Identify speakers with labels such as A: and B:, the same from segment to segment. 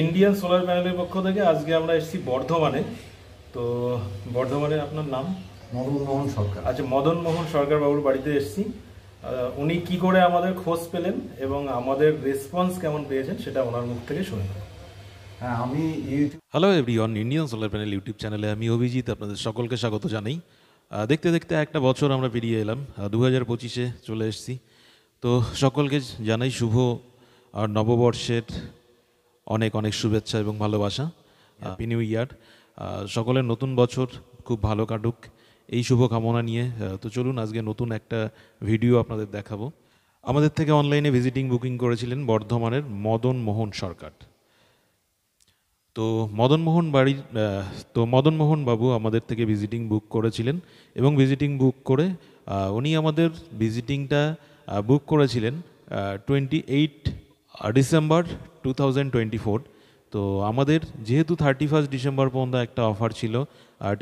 A: Indian solar প্যানেলের পক্ষ থেকে আজকে আমরা এসেছি বর্ধমানে। তো বর্ধমানে আপনার নাম?
B: মদন মোহন সরকার।
A: আচ্ছা, মদন মোহন সরকার বাবুর বাড়িতে এসেছি। উনি কি করে আমাদের খোঁজ পেলেন এবং আমাদের রেসপন্স কেমন পেয়েছেন সেটা ওনার মুখ থেকে শুনে নেব।
B: হ্যাঁ, আমি YouTube.
C: Hello everyone, Indian solar panel YouTube চ্যানেলে আমি অভিজিৎ আপনাদের সকলকে স্বাগত জানাই। দেখতে দেখতে একটা বছর আমরা পেরিয়ে এলাম, 2025-এ চলে এসেছি। তো সকলকে জানাই শুভ আর নববর্ষের অনেক অনেক শুভেচ্ছা এবং ভালোবাসা। Happy new year. সকলের নতুন বছর খুব ভালো কাটুক এই শুভ কামনা নিয়ে। তো চলুন আজকে নতুন একটা ভিডিও আপনাদের দেখাবো। আমাদের থেকে অনলাইনে ভিজিটিং বুকিং করেছিলেন বর্ধমানের মদন মোহন সরকার। তো মদন মোহন বাবু আমাদের থেকে ভিজিটিং বুক করেছিলেন এবং ভিজিটিং বুক করে উনি আমাদের ভিজিটিংটা বুক করেছিলেন 28 ডিসেম্বর 2024। তো আমাদের যেহেতু 31 ডিসেম্বর পর্যন্ত একটা অফার ছিল,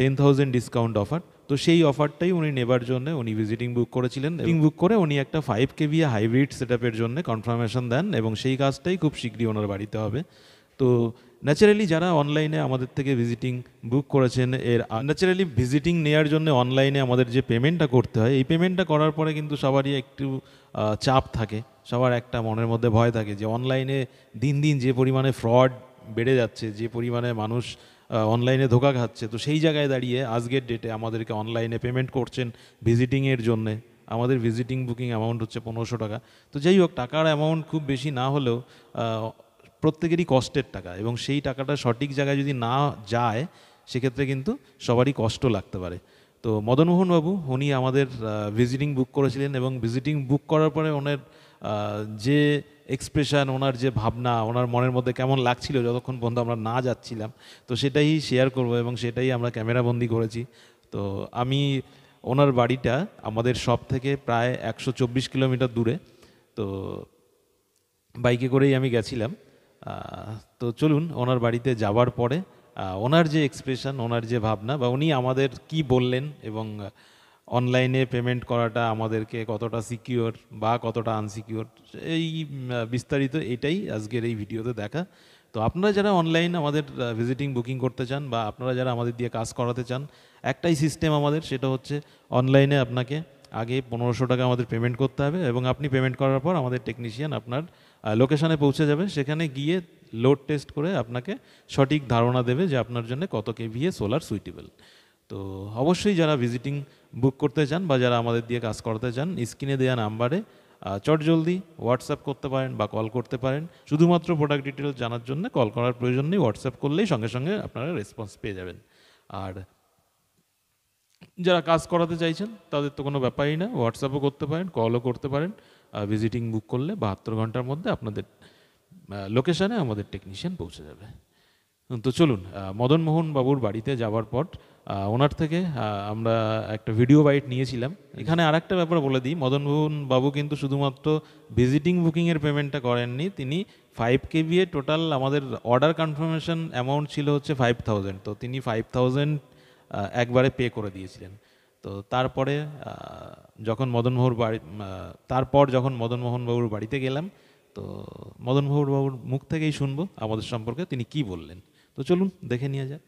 C: 10,000 ডিসকাউন্ট অফার, তো সেই অফারটাই উনি নেবার জন্য উনি ভিজিটিং বুক করেছিলেন। বুক করে উনি একটা 5 kVA হাইব্রিড সেটআপের জন্য কনফার্মেশন দেন এবং সেই কাজটাই খুব শীঘ্রই ওনার বাড়িতে হবে। তো ন্যাচারালি যারা অনলাইনে আমাদের থেকে ভিজিটিং বুক করেছেন, ন্যাচারালি ভিজিটিং নেওয়ার জন্য অনলাইনে আমাদের যে পেমেন্টটা করতে হয়, এই পেমেন্টটা করার পরে কিন্তু সবারই একটু চাপ থাকে, সবার একটা মনের মধ্যে ভয় থাকে যে অনলাইনে দিন দিন যে পরিমাণে ফ্রড বেড়ে যাচ্ছে, যে পরিমাণে মানুষ অনলাইনে ধোঁকা খাচ্ছে, তো সেই জায়গায় দাঁড়িয়ে আজকের ডেটে আমাদেরকে অনলাইনে পেমেন্ট করছেন ভিজিটিংয়ের জন্যে। আমাদের ভিজিটিং বুকিং অ্যামাউন্ট হচ্ছে 1500 টাকা। তো যাই হোক, টাকার অ্যামাউন্ট খুব বেশি না হলেও প্রত্যেকেরই কষ্টের টাকা, এবং সেই টাকাটা সঠিক জায়গায় যদি না যায় সেক্ষেত্রে কিন্তু সবারই কষ্ট লাগতে পারে। তো মদনমোহন বাবু উনি আমাদের ভিজিটিং বুক করেছিলেন এবং ভিজিটিং বুক করার পরে ওনার যে এক্সপ্রেশন, ওনার যে ভাবনা, ওনার মনের মধ্যে কেমন লাগছিল যতক্ষণ পর্যন্ত আমরা না যাচ্ছিলাম, তো সেটাই শেয়ার করব এবং সেটাই আমরা ক্যামেরাবন্দি করেছি। তো আমি ওনার বাড়িটা আমাদের শপ থেকে প্রায় 124 কিলোমিটার দূরে, তো বাইকে করেই আমি গেছিলাম। তো চলুন ওনার বাড়িতে যাওয়ার পরে ওনার যে এক্সপ্রেশন, ওনার যে ভাবনা, বা উনি আমাদের কি বললেন এবং অনলাইনে পেমেন্ট করাটা আমাদেরকে কতটা সিকিউর বা কতটা আনসিকিউর, এই বিস্তারিত এটাই আজকের এই ভিডিওতে দেখা। তো আপনারা যারা অনলাইন আমাদের ভিজিটিং বুকিং করতে চান বা আপনারা যারা আমাদের দিয়ে কাজ করাতে চান, একটাই সিস্টেম আমাদের, সেটা হচ্ছে অনলাইনে আপনাকে আগে 1500 টাকা আমাদের পেমেন্ট করতে হবে এবং আপনি পেমেন্ট করার পর আমাদের টেকনিশিয়ান আপনার লোকেশানে পৌঁছে যাবে। সেখানে গিয়ে লোড টেস্ট করে আপনাকে সঠিক ধারণা দেবে যে আপনার জন্য কত কেভিএ সোলার সুইটেবল। তো অবশ্যই যারা ভিজিটিং বুক করতে চান বা যারা আমাদের দিয়ে কাজ করাতে চান, স্ক্রিনে দেওয়া নাম্বারে চটজলদি হোয়াটসঅ্যাপ করতে পারেন বা কল করতে পারেন। শুধুমাত্র প্রোডাক্ট ডিটেলস জানার জন্য কল করার প্রয়োজন নেই, হোয়াটসঅ্যাপ করলেই সঙ্গে সঙ্গে আপনারা রেসপন্স পেয়ে যাবেন। আর যারা কাজ করাতে চাইছেন তাদের তো কোনো ব্যাপারই না, হোয়াটসঅ্যাপও করতে পারেন, কলও করতে পারেন। ভিজিটিং বুক করলে 72 ঘন্টার মধ্যে আপনাদের লোকেশানে আমাদের টেকনিশিয়ান পৌঁছে যাবে। তো চলুন মদন মোহন বাবুর বাড়িতে যাওয়ার পর ওনার থেকে আমরা একটা ভিডিও বাইট নিয়েছিলাম। এখানে আর একটা ব্যাপার বলে দিই, মদন মোহন বাবু কিন্তু শুধুমাত্র ভিজিটিং বুকিংয়ের পেমেন্টটা করেননি, তিনি 5 kVA টোটাল আমাদের অর্ডার কনফার্মেশন অ্যামাউন্ট ছিল হচ্ছে 5000। তো তিনি 5000 একবারে পে করে দিয়েছিলেন। তো তারপরে যখন মদনমোহন বাবুর বাড়িতে গেলাম, তো মদনমোহন বাবুর মুখ থেকেই শুনবো আমাদের সম্পর্কে তিনি কি বললেন। তো চলুন দেখে নিয়ে যাক।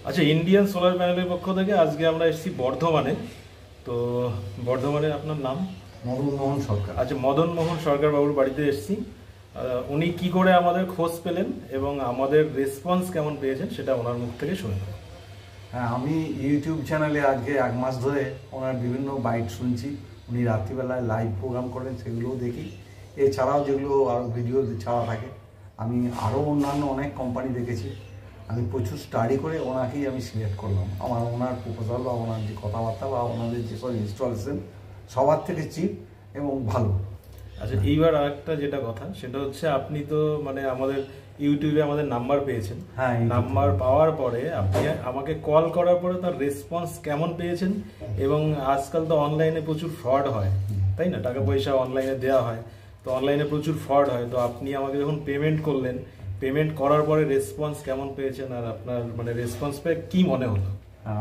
A: আচ্ছা, ইন্ডিয়ান সোলার প্যানেলের পক্ষ থেকে আজকে আমরা এসেছি বর্ধমানে। তো বর্ধমানে আপনার নাম?
B: মদন মোহন সরকার।
A: আচ্ছা, মদন মোহন সরকার বাবুর বাড়িতে এসেছি। উনি কি করে আমাদের খোঁজ পেলেন এবং আমাদের রেসপন্স কেমন পেয়েছেন সেটা ওনার মুখ থেকে শুনে নেব।
B: হ্যাঁ, আমি ইউটিউব চ্যানেলে আজকে 1 মাস ধরে ওনার বিভিন্ন বাইট শুনছি। উনি রাত্রিবেলায় লাইভ প্রোগ্রাম করেন, সেগুলোও দেখি। এছাড়াও যেগুলো আরও ভিডিও ছাড়া থাকে, আমি আরও অন্যান্য অনেক কোম্পানি দেখেছি। আমি প্রচুর স্টাডি করে ওনাকেই আমি সিলেক্ট করলাম। ওনার প্রপোজাল বা ওনার যে কথাবার্তা বা ওনাদের যেসব ইনস্টলেশন সবার থেকে চিপ এবং ভালো।
A: আচ্ছা, এইবার আরেকটা যেটা কথা, সেটা হচ্ছে আপনি তো মানে আমাদের ইউটিউবে আমাদের নাম্বার পেয়েছেন। হ্যাঁ, নাম্বার পাওয়ার পরে আপনি আমাকে কল করার পরে তার রেসপন্স কেমন পেয়েছেন? এবং আজকাল তো অনলাইনে প্রচুর ফ্রড হয়, তাই না? টাকা পয়সা অনলাইনে দেওয়া হয়, তো অনলাইনে প্রচুর ফ্রড হয়। তো আপনি আমাকে যখন পেমেন্ট করলেন, পেমেন্ট করার পরে রেসপন্স কেমন পেয়েছেন আর আপনার মানে রেসপন্স পেয়ে কী মনে হলো?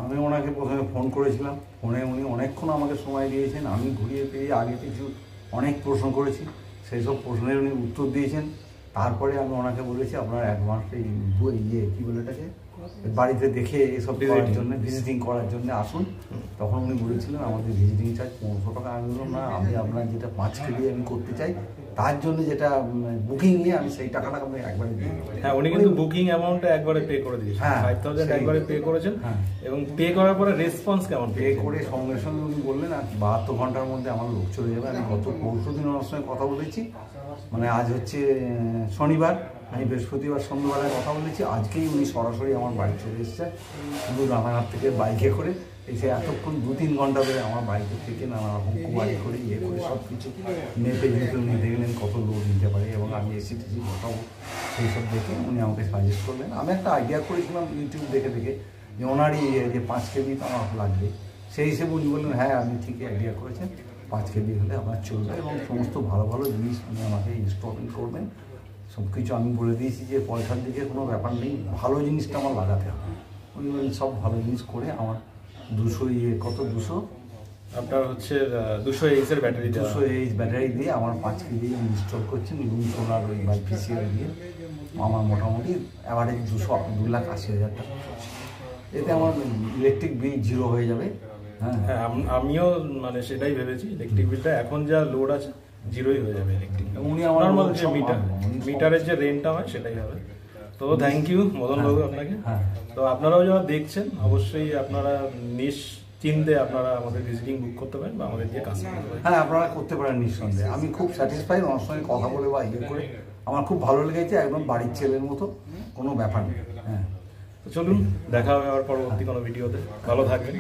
B: আমি ওনাকে প্রথমে ফোন করেছিলাম, ফোনে উনি অনেকক্ষণ আমাকে সময় দিয়েছেন। আমি ঘুরিয়ে পেয়ে আগে কিছু অনেক প্রশ্ন করেছি, সেই সব প্রশ্নের উনি উত্তর দিয়েছেন। তারপরে আমি ওনাকে বলেছি আপনার অ্যাডভান্স কী বলে এটাকে বাড়িতে দেখে এসব করার জন্য ভিজিটিং করার জন্য আসুন। তখন উনি বলেছিলেন আমাদের ভিজিটিং চার্জ 1500 টাকা। আমি বললাম না, আমি আপনার যেটা 5 কেজি আমি করতে চাই তার জন্য যেটা বুকিং নিয়ে আমি সেই টাকাটা আমি একবারে দিই।
A: হ্যাঁ, উনি কিন্তু বুকিং অ্যামাউন্টটা একবারে পে করে দিয়েছেন। 5000 একবারে পে করেছেন। এবং পে করার পরে রেসপন্স কেমন?
B: পে করে সঙ্গে সঙ্গে উনি বললেন আর 72 ঘন্টার মধ্যে আমার লোক চলে যাবে। আমি গত পরশুদিন ওনার সঙ্গে কথা বলেছি, মানে আজ হচ্ছে শনিবার, আমি বৃহস্পতিবার সন্ধ্যাবেলায় কথা বলেছি, আজকেই উনি সরাসরি আমার বাড়ি চলে এসেছে। শুধু রানাঘাট থেকে বাইকে করে এসে এতক্ষণ 2-3 ঘন্টা ধরে আমার বাইকে থেকে নানা রকম কুয়ারি করে করে সব কিছু মেপে উনি দেখলেন কত লোড নিতে পারে এবং আমি এসি টেসি বসাবো সেই সব দেখে উনি আমাকে সাজেস্ট করলেন। আমি একটা আইডিয়া করেছিলাম ইউটিউব দেখে যে ওনারই যে 5 কেজি তো আমার লাগবে, সেই হিসেবে উনি বললেন হ্যাঁ আপনি ঠিকই আইডিয়া করেছেন, 5 কেজি হলে আমার চলবে এবং সমস্ত ভালো ভালো জিনিস উনি আমাকে ইনস্টলমেন্ট করবেন। সব কিছু আমি বলে দিয়েছি যে পয়সার দিকে কোনো ব্যাপার নেই, ভালো জিনিসটা আমার লাগাতে হবে। উনি সব ভালো জিনিস করে আমার 200
A: আপনার হচ্ছে 200 এইচ এর ব্যাটারি,
B: 200 এইচ ব্যাটারি দিয়ে আমার 5 কেজি ইনস্টল করছেন রুম সোলার ওই বাইপিসিআর দিয়ে। আমার মোটামুটি অ্যাভারেজ 2,80,000 টাকা। এতে আমার ইলেকট্রিক বিল 0 হয়ে যাবে।
A: হ্যাঁ, আমিও মানে সেটাই ভেবেছি, ইলেকট্রিক বিলটা এখন যা লোড আছে 0ই হয়ে যাবে ইলেকট্রিক।
B: উনি আমার
A: নর্মাল যে মিটারের যে রেন্টটা হয় সেটাই হবে। তো থ্যাংক ইউ মদন বাবু আপনাকে। তো আপনারাও যারা দেখছেন অবশ্যই আপনারা নিশ্চিন্তে আপনারা আমাদের ভিজিটিং বুক করতে পারেন বা আমাদের দিয়ে কাজ করতে পারেন।
B: হ্যাঁ, আপনারা করতে পারেন নিঃসন্দেহে। আমি খুব স্যাটিসফাইড ওনার সঙ্গে কথা বলে বা করে আমার খুব ভালো লেগেছে, একদম বাড়ির ছেলের মতো, কোনো ব্যাপার নেই। হ্যাঁ,
A: তো চলুন দেখা হবে আবার পরবর্তী কোনো ভিডিওতে। ভালো থাকবেন।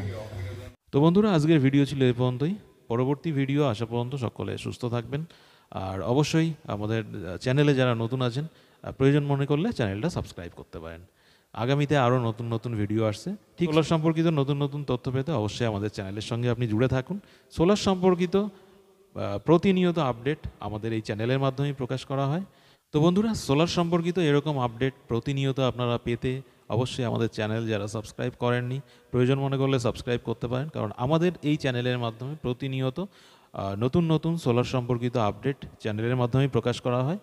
C: তো বন্ধুরা, আজকের ভিডিও ছিল এই পর্যন্তই। পরবর্তী ভিডিও আসা পর্যন্ত সকলে সুস্থ থাকবেন। আর অবশ্যই আমাদের চ্যানেলে যারা নতুন আছেন প্রয়োজন মনে করলে চ্যানেলটা সাবস্ক্রাইব করতে পারেন। আগামীতে আরও নতুন নতুন ভিডিও আসছে। ঠিক সোলার সম্পর্কিত নতুন নতুন তথ্য পেতে অবশ্যই আমাদের চ্যানেলের সঙ্গে আপনি জুড়ে থাকুন। সোলার সম্পর্কিত প্রতিনিয়ত আপডেট আমাদের এই চ্যানেলের মাধ্যমেই প্রকাশ করা হয়। তো বন্ধুরা, সোলার সম্পর্কিত এরকম আপডেট প্রতিনিয়ত আপনারা পেতে অবশ্যই আমাদের চ্যানেল যারা সাবস্ক্রাইব করেননি প্রয়োজন মনে করলে সাবস্ক্রাইব করতে পারেন, কারণ আমাদের এই চ্যানেলের মাধ্যমে প্রতিনিয়ত নতুন নতুন সোলার সম্পর্কিত আপডেট চ্যানেলের মাধ্যমেই প্রকাশ করা হয়।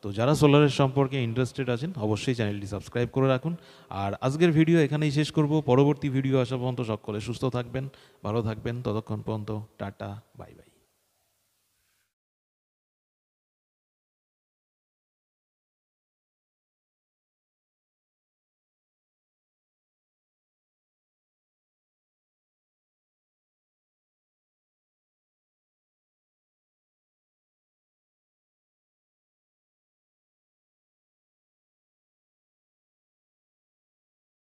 C: তো যারা সোলারের সম্পর্কে ইন্টারেস্টেড আছেন অবশ্যই চ্যানেলটি সাবস্ক্রাইব করে রাখুন। আর আজকের ভিডিও এখানেই শেষ করব। পরবর্তী ভিডিও আসা পর্যন্ত সকলে সুস্থ থাকবেন, ভালো থাকবেন। ততক্ষণ পর্যন্ত টাটা, বাই বাই।